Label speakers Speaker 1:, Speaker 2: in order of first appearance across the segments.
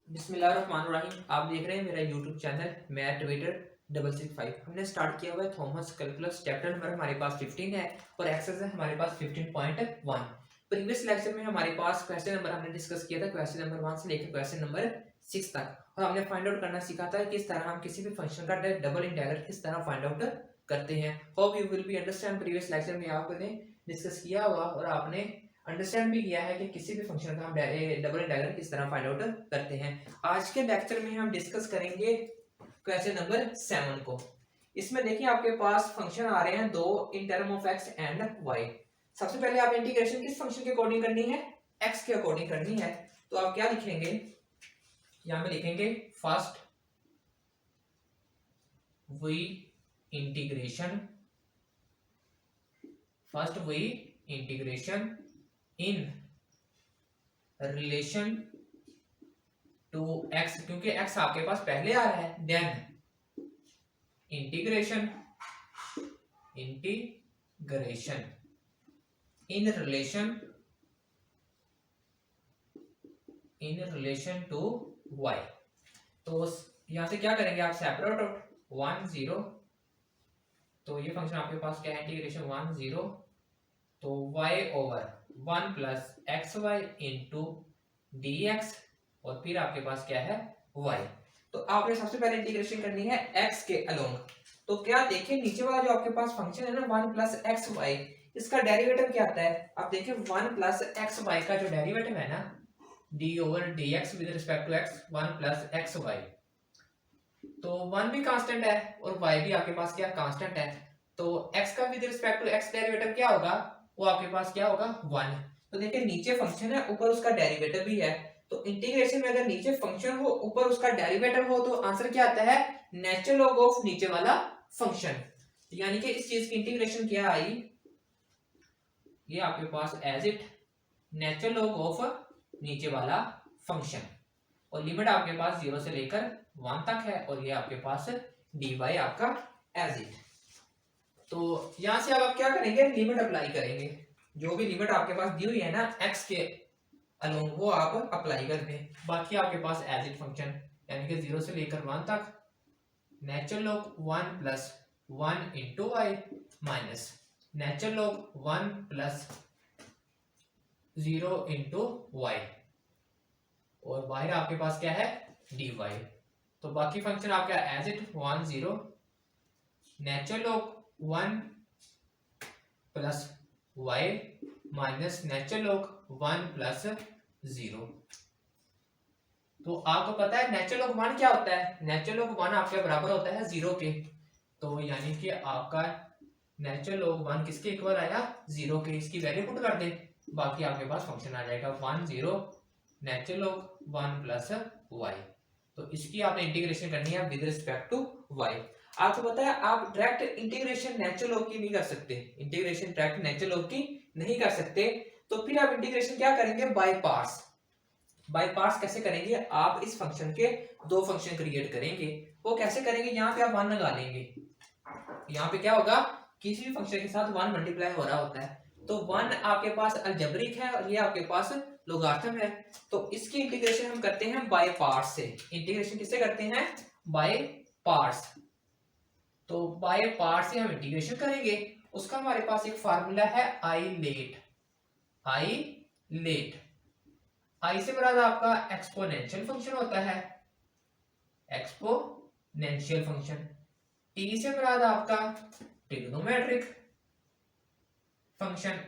Speaker 1: बिस्मिल्लाहिर्रहमानिर्रहीम। आप देख रहे हैं मेरा यूट्यूब चैनल मैथ ट्विटर 665। हमने स्टार्ट किया हुआ है थॉमस कैलकुलस। चैप्टर नंबर हमारे पास 15 है और एक्सरसाइज है हमारे पास 15.1। प्रीवियस लेक्चर में हमारे पास क्वेश्चन नंबर हमने डिस्कस किया था क्वेश्चन नंबर 1 से लेकर क्वेश्चन नंबर 6 तक, और हमने फाइंड आउट करना सीखा था किस तरह हम किसी भी फंक्शन का डबल इंटीग्रल किस तरह फाइंड आउट करते हैं। Hope you will be understand. Previous lecture में आपने डिस्कस किया हुआ और आपने अंडरस्टैंड भी किया है कि किसी भी फंक्शन का हम डबल इंटीग्रल किस तरह फाइंड आउट करते हैं। आज के लेक्चर में हम डिस्कस करेंगे क्वेश्चन नंबर 7 को। इसमें देखिए आपके पास फंक्शन आ रहे हैं दो in term of X and Y. सबसे पहले आप इंटीग्रेशन किस फंक्शन के अकॉर्डिंग करनी है? एक्स के अकॉर्डिंग करनी है। तो आप क्या लिखेंगे? यहां पे लिखेंगे first we integration in relation to X, क्योंकि एक्स आपके पास पहले आ रहा है। Then integration in relation to Y. तो यहां से क्या करेंगे आप? Separate out 1 0। तो ये फंक्शन आपके पास क्या है? इंटीग्रेशन 1 0 तो y over 1 plus X Y into D X, और फिर आपके पास क्या है? y। तो आपने सबसे पहले इंटीग्रेशन करनी है x के अलोंग। तो क्या देखिए नीचे वाला जो आपके पास फंक्शन है ना 1 प्लस एक्स वाई, इसका डेरिवेटिव क्या आता है? आप देखिए 1 प्लस एक्स वाई का जो डेरिवेटिव है ना d over D X with respect to x 1 plus X Y. तो 1 भी कांस्टेंट है और y भी आपके पास क्या कांस्टेंट है। तो x का with respect to x derivative क्या होगा? वो आपके पास क्या होगा? 1। तो देखिए नीचे फंक्शन है, ऊपर उसका डेरिवेटिव भी है। तो इंटीग्रेशन में अगर नीचे फंक्शन हो ऊपर उसका डेरिवेटिव हो तो आंसर क्या आता है? नेचुरल लॉग ऑफ नीचे वाला फंक्शन। यानी कि इस चीज की इंटीग्रेशन क्या आई? ये आपके पास as it natural log of नीचे वाला फंक्शन, और लिमिट आपके पास 0 से लेकर 1 तक है, और ये आपके पास dy आपका एज इट। तो यहां से अब आप क्या करेंगे? लिमिट अप्लाई करेंगे। जो भी लिमिट आपके पास दी हुई है ना x के अलोंग वो आप अप्लाई कर दें। बाकी आपके पास एज इट फंक्शन यानी कि 0 से लेकर 1 तक natural log 1 plus 1 into Y minus natural log 1 plus 0 into Y, और बाहर आपके पास क्या है? dy। तो बाकी फंक्शन आपका as it 1 0 natural log 1 plus Y minus natural log 1 plus 0। तो आपको पता है नेचुरल लॉग 1 क्या होता है? नेचुरल लॉग 1 आपके बराबर होता है 0 के। तो यानी कि आपका नेचुरल लॉग 1 किसके इक्वल आया? 0 के। इसकी वैल्यू पुट कर दे, बाकी आपके पास फंक्शन आ जाएगा 1 0 नेचुरल लॉग 1 प्लस वाई। तो इसकी आपने इंटीग्रेशन करनी है विद रिस्पेक्ट टू वाई। आपको पता है आप डायरेक्ट इंटीग्रेशन नेचुरल लॉग की नहीं कर सकते, इंटीग्रेशन डायरेक्ट नेचुरल लॉग की नहीं कर सकते। तो फिर आप इंटीग्रेशन क्या करेंगे? By parts. बाय पार्ट्स कैसे करेंगे? आप इस फंक्शन के दो फंक्शन क्रिएट करेंगे। वो कैसे करेंगे? यहाँ पे आप 1 लगा लेंगे। यहाँ पे क्या होगा? किसी भी फंक्शन के साथ 1 मल्टीप्लाई हो रहा होता है। तो 1 आपके पास अलजेब्रिक है और ये आपके पास लोगारिथम है। तो इसकी इंटीग्रेशन हम करते हैं बाय पार्ट्स से। इंटीग्रेशन किससे करते हैं? By parts. तो बाय पार्ट्स से हम इंटीग्रेशन करेंगे। उसका हमारे पास एक फार्मूला है आई लेट। आई से मुराद आपका एक्सपोनेंशियल फंक्शन होता है, एक्सपोनेंशियल फंक्शन। टी से मुराद आपका ट्रिग्नोमेट्रिक फंक्शन,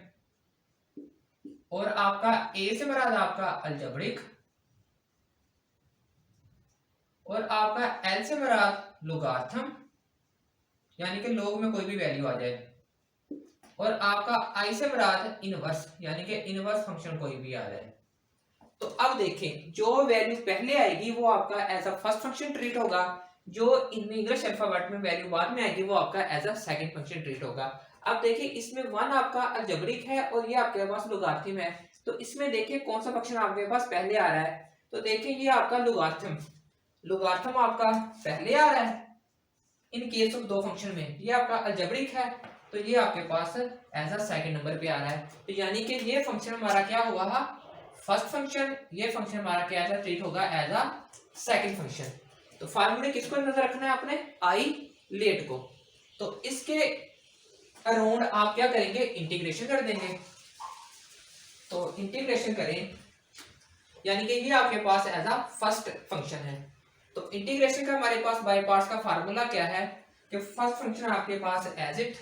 Speaker 1: और आपका ए से मुराद आपका अलजेब्रिक, और आपका एल से मुराद लोगारिथम यानी कि लोग में कोई भी वैल्यू आ जाए, और आपका आई से मुराद इनवर्स यानी कि इनवर्स फंक्शन कोई भी आ जाए। तो अब देखें जो वैल्यू पहले आएगी वो आपका as a first function treat होगा, जो इंग्लिश अल्फाबेट में वैल्यू बाद में आएगी वो आपका as a second function treat होगा। अब देखिए इसमें 1 आपका अलजेब्रिक है और ये आपके पास लोगारिथम है। तो इसमें देखिए कौन सा फंक्शन आपके पास पहले आ रहा है? तो देखिए ये आपका लोगारिथम आपका पहले आ रहा है इन केस ऑफ दो फंक्शन में। ये आपका अलजेब्रिक है तो ये आपके पास एज अ सेकंड नंबर पे आ रहा है। तो यानी कि ये फंक्शन हमारा क्या हुआ? फर्स्ट फंक्शन, ये फंक्शन हमारा क्या है, ट्रीट होगा एज अ सेकंड फंक्शन। तो फार्मूले किसको नजर रखना है आपने, आई लेट को। तो इसके अराउंड आप क्या करेंगे, इंटीग्रेशन कर देंगे। तो इंटीग्रेशन करें, यानी कि ये आपके पास एज अ फर्स्ट फंक्शन है। तो इंटीग्रेशन का हमारे पास बाय पार्ट्स का फार्मूला क्या है कि फर्स्ट फंक्शन आपके पास एज इट,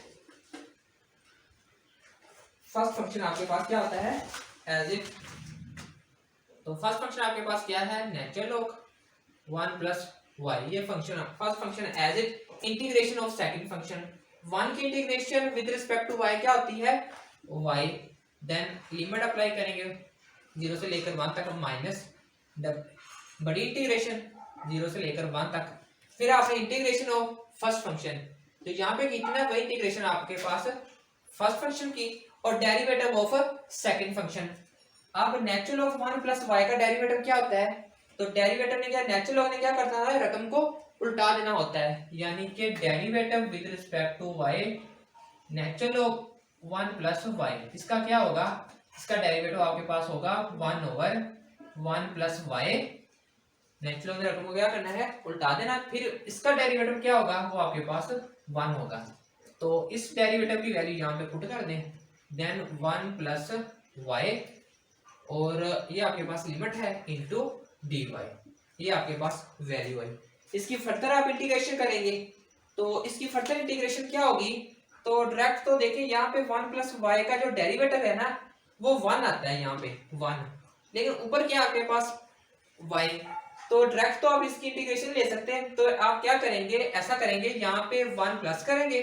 Speaker 1: फर्स्ट फंक्शन आपके पास क्या होता है, एज इट। तो फर्स्ट फंक्शन आपके पास क्या है, नेचुरल लॉग 1 प्लस वाई, ये function first function as it. Integration of second function, 1 की integration with respect to Y क्या होती है, वाई। देन लिमिट अप्लाई करेंगे 0 से लेकर 1 तक, माइनस बड़ी इंटीग्रेशन 0 से लेकर 1 तक। फिर आपने इंटीग्रेशन ऑफ फर्स्ट फंक्शन, तो यहाँ पे कितना वही इंटीग्रेशन आपके पास फर्स्ट फंक्शन की, और डेरिवेटिव ऑफ सेकंड फंक्शन। अब नेचुरल ऑफ 1 प्लस वाई का डेरिवेटिव क्या होता है, तो डेरिवेटिव ने क्या, नेचुरल लॉग ने क्या करना है, रकम को उल्टा देना होता है, यानी कि derivative with respect to Y, natural log 1 plus Y, इसका क्या होगा, इसका डेरिवेटिव आपके पास होगा 1/1 प्लस वाई। नेचुरल लॉग ने रकम को क्या करना है, उल्टा देना। फिर इसका डेरिवेटिव क्या होगा, वो आपके पास 1 होगा। तो इस डेरिवेटिव की वैल्यू यहाँ पे पुट कर दें, देन 1 प्लस वाई, और ये आपके पास लिमिट है इनटू dy, ये आपके पास वैल्यू है। इसकी फर्दर आप इंटीग्रेशन करेंगे, तो इसकी फर्दर इंटीग्रेशन क्या होगी, तो डायरेक्ट तो देखिए यहाँ पे 1 प्लस वाई का जो डेरिवेटिव है ना, वो 1 आता है यहाँ पे 1, लेकिन ऊपर क्या आपके पास y, तो डायरेक्ट तो आप इसकी इंटीग्रेशन ले सकते हैं। तो आप क्या करेंगे, ऐसा करेंगे, यहाँ पे 1 प्लस करेंगे,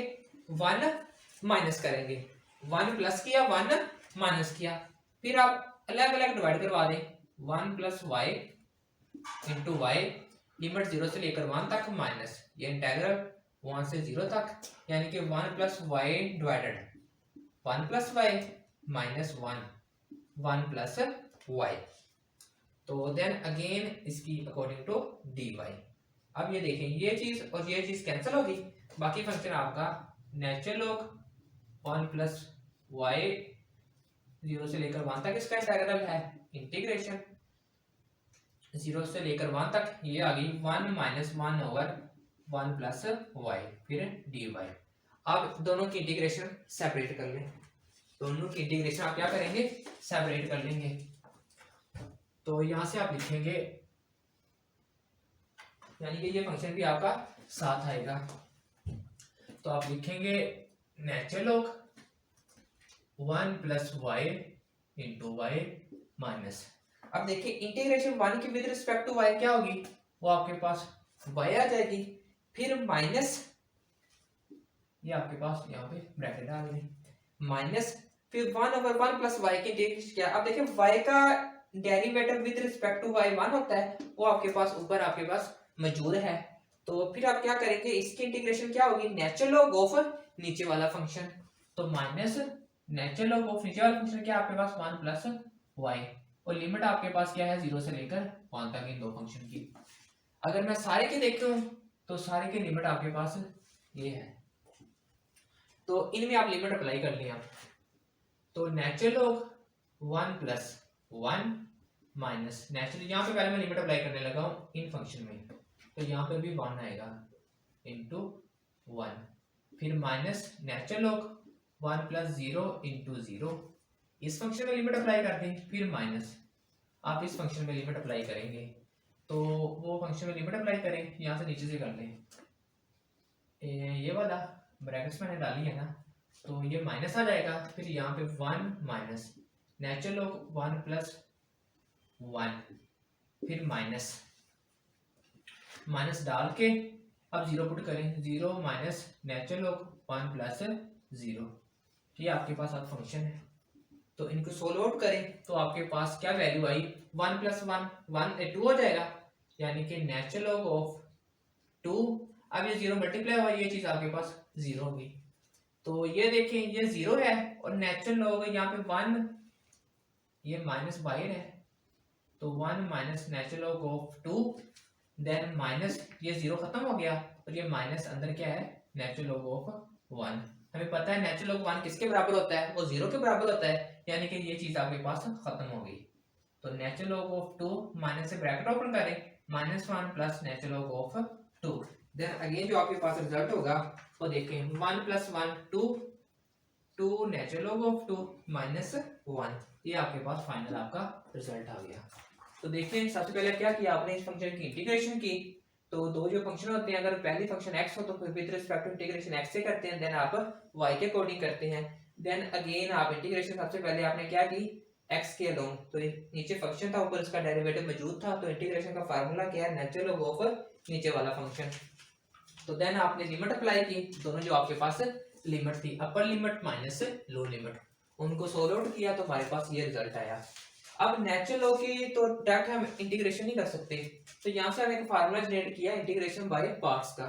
Speaker 1: 1 माइनस करेंगे, 1 प्लस किया 1 माइनस किया, फिर आप अलग अलग डिवाइड करवा दें, 1 plus Y into Y, limit 0 से लेकर 1 तक, माइनस ये इंटीग्रल 1 से 0 तक, यानी कि 1 plus Y divided 1 plus Y minus 1 plus Y. तो देन अगेन इसकी अकॉर्डिंग टू डी वाई। अब ये देखें, ये चीज और ये चीज कैंसिल होगी, बाकी फंक्शन आपका नेचुरल लॉग 1 प्लस वाई 0 से लेकर 1 तक इसका इंटीग्रल है, इंटीग्रेशन 0 से लेकर 1 तक, ये आ गई 1 माइनस 1/1 प्लस वाई, फिर डी वाई। अब दोनों की इंटीग्रेशन सेपरेट कर लें, दोनों की इंटीग्रेशन आप क्या करेंगे, सेपरेट कर लेंगे। तो यहां से आप लिखेंगे, यानी कि ये फंक्शन भी आपका साथ आएगा, तो आप लिखेंगे natural log 1 plus Y into Y minus. अब देखिए इंटीग्रेशन 1 की विद रिस्पेक्ट टू वाई क्या होगी, वो आपके पास वाई आ जाएगी, फिर माइनस, ये आपके पास यहाँ पे ब्रैकेट आ गई, माइनस, फिर 1/1 प्लस वाई की इंटीग्रेशन क्या। अब देखिए वाई का derivative with respect to Y 1 होता है, वो आपके पास ऊपर आपके पास मौजूद है। तो फिर आप क्या करेंगे, इसकी इंटीग्रेशन क्या होगी, नेचुरल लॉग ऑफ नीचे वाला फंक्शन, तो माइनस नेचुरल लॉग ऑफ नीचे वाला फंक्शन क्या आपके पास 1 प्लस वाई, और लिमिट आपके पास क्या है 0 से लेकर 1 तक इन दो फंक्शन की। अगर मैं सारे के देखता हूँ तो सारे के लिमिट आपके पास ये है, तो इनमें आप लिमिट अप्लाई कर लें आप। तो natural log 1 plus 1 minus natural, यहाँ पे पहले मैं लिमिट अप्लाई करने लगा हूँ इन फंक्शन में, तो यहाँ पे भी 1 आएगा इंटू 1, फिर minus natural log 1 plus 0 into 0, इस फंक्शन में लिमिट अप्लाई करते हैं, फिर माइनस आप इस फंक्शन में लिमिट अप्लाई करेंगे, तो वो फंक्शन में लिमिट अप्लाई करें, यहाँ से नीचे से कर लें, ये वाला ब्रैकेट्स मैंने डाली है ना, तो ये माइनस आ जाएगा, फिर यहाँ पे 1 माइनस नेचुरल लॉग 1 प्लस 1, फिर माइनस डाल के अब 0 पुट करें, 0 माइनस नेचुरल लॉग 1 प्लस 0, ये आपके पास अब फंक्शन है। तो इनको सोल्व आउट करें तो आपके पास क्या वैल्यू आई, 1 प्लस 1 2 हो जाएगा, यानी कि नेचुरल लॉग ऑफ 2, अब ये 0 मल्टीप्लाई हुआ, ये चीज आपके पास 0 होगी। तो ये देखें ये 0 है, और नेचुरल लॉग यहाँ पे 1, ये माइनस बाहर है, तो 1 minus natural log of 2, then minus ये 0 खत्म हो गया, और ये माइनस अंदर क्या है नेचुरल लॉग ऑफ 1। हमें पता है नेचुरल लॉग 1 किसके बराबर होता है, वो 0 के बराबर होता है, यानी कि ये चीज आपके पास खत्म हो गई। तो नेचुरल लॉग ऑफ 2 माइनस से ब्रैकेट ओपन करें -1 plus natural log of 2, then again जो आपके पास रिजल्ट होगा वो देखें 1 + 1 2, 2 नेचुरल लॉग ऑफ 2 -1, ये आपके पास फाइनल आपका रिजल्ट आ गया। तो देखें सबसे पहले क्या किया आपने, इस फंक्शन की इंटीग्रेशन की। तो दो जो फंक्शन होते हैं, अगर पहली फंक्शन x हो तो फिर with respect to integration x से करते हैं, देन आप y के अकॉर्डिंग करते हैं। देन अगेन आप इंटीग्रेशन सबसे पहले आपने क्या की x के अलोंग, तो नीचे फंक्शन था ऊपर इसका डेरिवेटिव मौजूद था, तो इंटीग्रेशन का फार्मूला क्या है नेचुरल लॉग ऑफ नीचे वाला फंक्शन। तो देन आपने लिमिट अप्लाई की, दोनों जो आपके पास लिमिट थी upper limit minus low limit, उनको सोल्व आउट किया तो हमारे पास ये रिजल्ट आया। अब नेचुरल लॉ की तो डायरेक्ट हम इंटीग्रेशन नहीं कर सकते, तो यहाँ से हमने एक फार्मूला जनरेट किया इंटीग्रेशन बाय पार्ट्स का,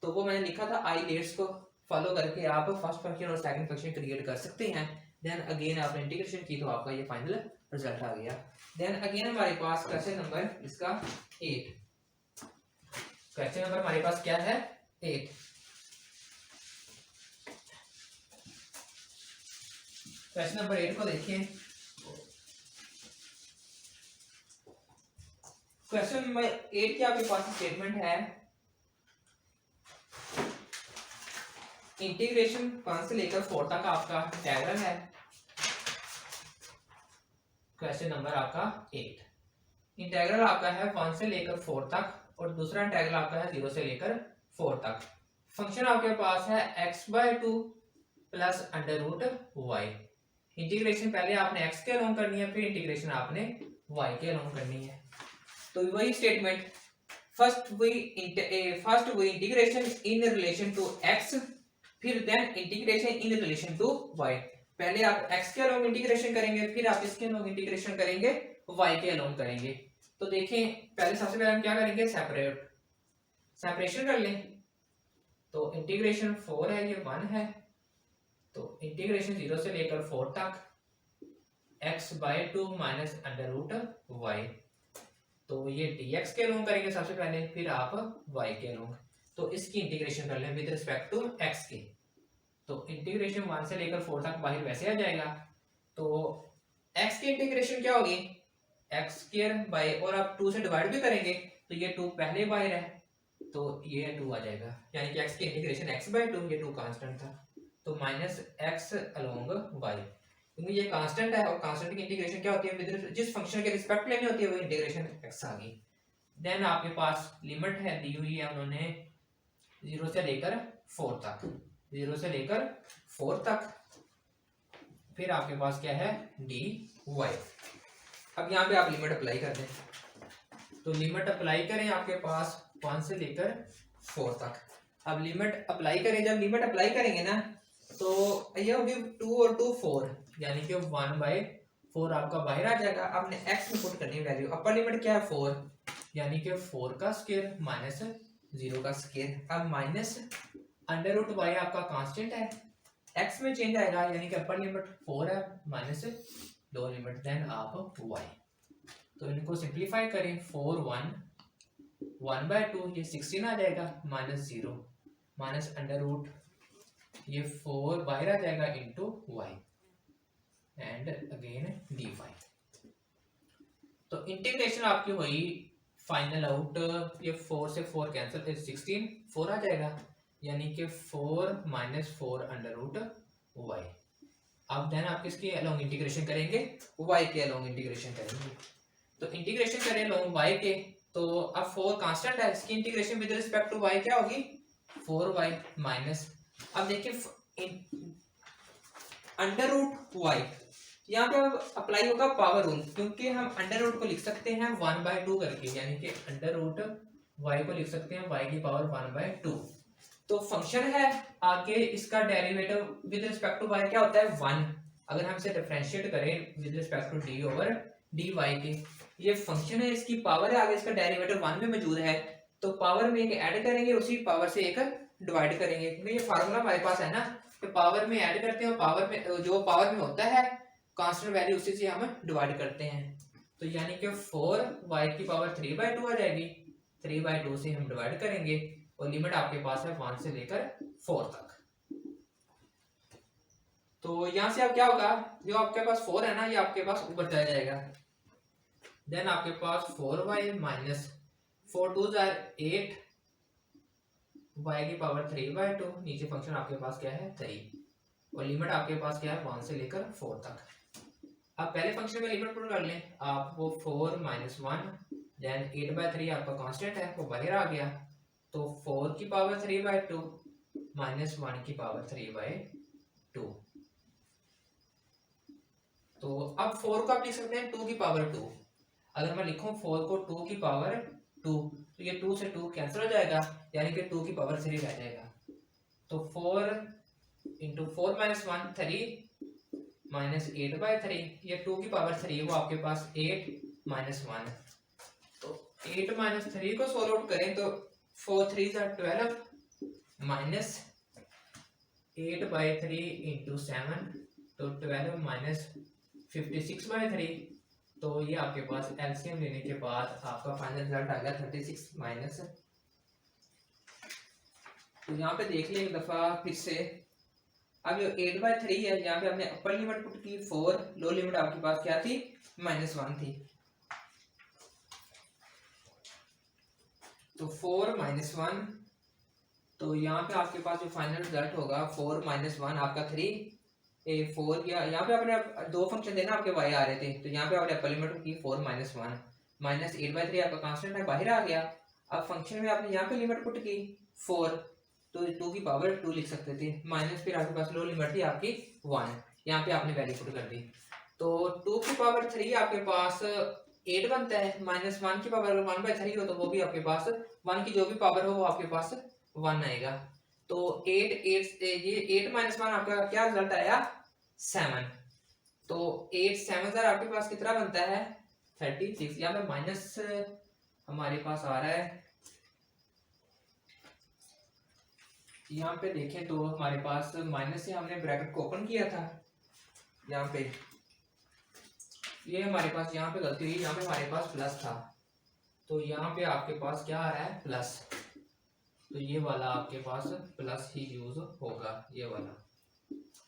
Speaker 1: तो वो मैंने लिखा था आईलेट्स को फॉलो करके आप फर्स्ट फंक्शन और सेकंड फंक्शन क्रिएट कर सकते हैं। देन अगेन आपने इंटीग्रेशन की तो आपका ये फाइनल रिजल्ट आ गया। देन अगेन हमारे पास क्वेश्चन नंबर इसका 8, क्वेश्चन नंबर हमारे पास क्या है 8। क्वेश्चन नंबर 8 को देखिए। क्वेश्चन नंबर 8 की आपके पास स्टेटमेंट है इंटीग्रेशन 1 से लेकर 4 तक आपका इंटीग्रल है। क्वेश्चन नंबर आपका 8, इंटीग्रल आपका है 1 से लेकर 4 तक और दूसरा इंटीग्रल आपका है 0 से लेकर 4 तक। फंक्शन आपके पास है x/2 प्लस √y। इंटीग्रेशन पहले आपने x के अलोंग करनी है, फिर इंटीग्रेशन आपने y के अलोंग करनी है। तो वही statement first we integration in relation to x, फिर then integration in relation to y। पहले आप x के अलोंग इंटीग्रेशन करेंगे, फिर आप इसके अलोंग इंटीग्रेशन करेंगे, y के अलोंग करेंगे। तो देखें पहले सबसे पहले हम क्या करेंगे सेपरेशन कर लें। तो इंटीग्रेशन 4 है, ये 1 है, तो इंटीग्रेशन 0 से लेकर 4 तक x/2 माइनस √y, तो ये dx के अलोंग करेंगे सबसे पहले, फिर आप y के अलोंग। तो इसकी इंटीग्रेशन कर लें विद रिस्पेक्ट टू x के। तो इंटीग्रेशन 1 से लेकर 4 तक बाहर वैसे आ जाएगा, तो x की इंटीग्रेशन क्या होगी x² और आप 2 से डिवाइड भी करेंगे तो ये 2 पहले बाहर है, तो ये 2 आ जाएगा, यानी कि x की इंटीग्रेशन x/2, ये 2 कांस्टेंट था, तो -x अलोंग y, क्योंकि ये कांस्टेंट है और कांस्टेंट की इंटीग्रेशन क्या होती है विद जिस फंक्शन के रिस्पेक्ट लेनी होती है वो इंटीग्रेशन x आ गई। देन आपके पास लिमिट है दी हुई है उन्होंने 0 से लेकर 4 तक, 0 से लेकर 4 तक, फिर आपके पास क्या है dy। अब यहाँ पे आप लिमिट अप्लाई कर दें, तो लिमिट अप्लाई करें आपके पास 1 से लेकर 4 तक। अब लिमिट अप्लाई करें, जब लिमिट अप्लाई करेंगे ना तो ये होगी 2 और 2 4, यानी कि 1/4 आपका बाहर आ जाएगा। आपने x में पुट करनी है वैल्यू, अपर लिमिट क्या है 4, यानी कि 4 का स्क्वायर माइनस 0 का स्क्वायर। अब माइनस √y आपका कांस्टेंट है, x में चेंज आएगा, यानी कि अपर लिमिट 4 है माइनस लो लिमिट, देन आप y। तो इनको सिंप्लीफाई करें, 4 1/2 ये 16 आ जाएगा, -0 माइनस √ ये 4 बाहर आ जाएगा into y and again dy। तो इंटीग्रेशन आपकी हुई फाइनल आउट, ये 4 से 4 कैंसिल, 16 4 आ जाएगा, यानी कि 4 - 4 √y। अब देन आप किसके अलोंग इंटीग्रेशन करेंगे y के अलोंग इंटीग्रेशन करेंगे। तो इंटीग्रेशन करें अलोंग y के, तो अब 4 कांस्टेंट है, इसकी integration with respect to y क्या होगी 4y माइनस, अब देखिए √y, यहाँ पे अप्लाई होगा पावर रूल, क्योंकि हम √ को लिख सकते हैं 1/2 करके, यानी कि √y को लिख सकते हैं y की पावर 1/2। तो फंक्शन है आगे, इसका derivative with respect to y क्या होता है 1। अगर हम इसे डिफरेंशिएट करें विद रिस्पेक्ट टू d/dy के, ये फंक्शन है, इसकी पावर है, आगे इसका डेरिवेटिव 1 में मौजूद है, तो पावर में एक ऐड करेंगे, उसी पावर से एक डिवाइड करेंगे, क्योंकि ये फार्मूला हमारे पास है ना कि पावर में ऐड करते हैं और पावर में जो पावर में होता है कांस्टेंट वैल्यू उसी से हम डिवाइड करते हैं। तो यानी कि 4y की पावर 3/2 आ जाएगी, 3/2 से हम डिवाइड करेंगे और लिमिट आपके पास है 1 से लेकर 4 तक। तो यहाँ से अब क्या होगा, जो आपके पास 4 है ना, ये आपके पास ऊपर चला जाएगा, देन आपके पास 4y माइनस 4 2 8 y की पावर 3/2, नीचे फंक्शन आपके पास क्या है 3, और लिमिट आपके पास क्या है 1 से लेकर 4 तक। अब पहले फंक्शन में लिमिट पुट कर लें आप, वो 4 माइनस 1 देन 8/3 आपका कांस्टेंट है वो बाहर आ गया, तो 4 की पावर 3/2 माइनस 1 की पावर 3/2। तो अब 4 को आप लिख सकते हैं 2 की पावर 2। अगर मैं लिखूं 4 को 2 की पावर 2 तो ये 2 से 2 कैंसिल हो जाएगा, यानी कि 2 की पावर 3 रह जाएगा। तो 4 इंटू 4 माइनस 1 3 माइनस 8/3, ये 2 की पावर 3 वो आपके पास 8 माइनस 1। तो 8 माइनस 3 को सॉल्व आउट करें तो 4 3 12 माइनस 8/3 इंटू 7, तो 12 माइनस 56/3। तो ये आपके पास एलसीएम लेने के बाद आपका फाइनल रिजल्ट आ गया 36 माइनस। तो यहाँ पे देख लें एक दफा फिर से। अब जो 8/3 है, यहाँ पे हमने अपर लिमिट पुट की 4, लो लिमिट आपके पास क्या थी -1 थी, तो 4 -1, तो यहाँ पे आपके पास जो फाइनल रिजल्ट होगा 4 -1 आपका 3 4, या यहाँ पे आपने दो फंक्शन थे ना आपके y आ रहे थे, तो यहाँ पे आपने अपर लिमिट की 4 -1 माइनस 8/3 आपका कांस्टेंट है बाहर आ गया। अब फंक्शन में आपने यहाँ पे लिमिट पुट की 4, तो 2 की पावर 2 लिख सकते थे, माइनस फिर आपके पास लो लिमिट थी आपकी 1, यहाँ पे आपने वैल्यू पुट कर दी, तो 2 की पावर 3 आपके पास 8 बनता है, -1 की पावर 1/3 हो तो वो भी आपके पास 1 की जो भी पावर हो वो आपके पास 1 आएगा। तो 8 माइनस 1 आपका क्या रिजल्ट आया 7, तो 8 7 आपके पास कितना बनता है 36। यहाँ पे माइनस हमारे पास आ रहा है, यहाँ पे देखें तो हमारे पास माइनस से हमने ब्रैकेट को ओपन किया था, यहाँ पे ये हमारे पास यहाँ पे गलती हुई, यहाँ पे हमारे पास प्लस था, तो यहाँ पे आपके पास क्या आ रहा है प्लस, तो ये वाला आपके पास प्लस ही यूज होगा ये वाला।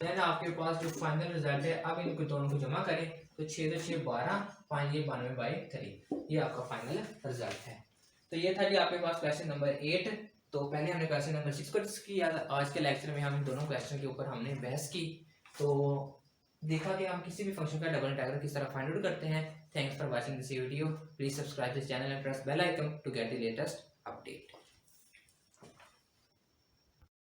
Speaker 1: देन आपके पास जो फाइनल रिजल्ट है, अब इनको दोनों को जमा करें तो 6 तो 6 12, 5 ये 92/3, ये आपका फाइनल रिजल्ट है। तो ये था जी आपके पास क्वेश्चन नंबर 8। तो पहले हमने क्वेश्चन नंबर 6 को डिस्कस किया था, आज के लेक्चर में हम इन दोनों क्वेश्चन के ऊपर हमने बहस की, तो देखा कि हम किसी भी फंक्शन का डबल इंटीग्रल किस तरह फाइंड आउट करते हैं। Thanks for watching this video, please subscribe this channel and press bell icon to get the latest update.